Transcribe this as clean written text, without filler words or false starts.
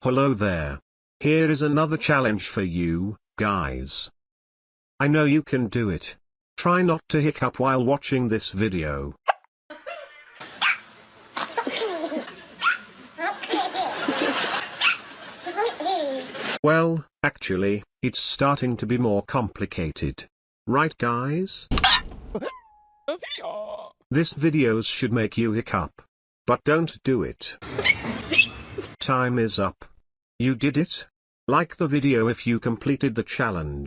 Hello there. Here is another challenge for you, guys. I know you can do it. Try not to hiccup while watching this video. Well, actually, it's starting to be more complicated. Right, guys? This videos should make you hiccup. But don't do it. Time is up. You did it? Like the video if you completed the challenge.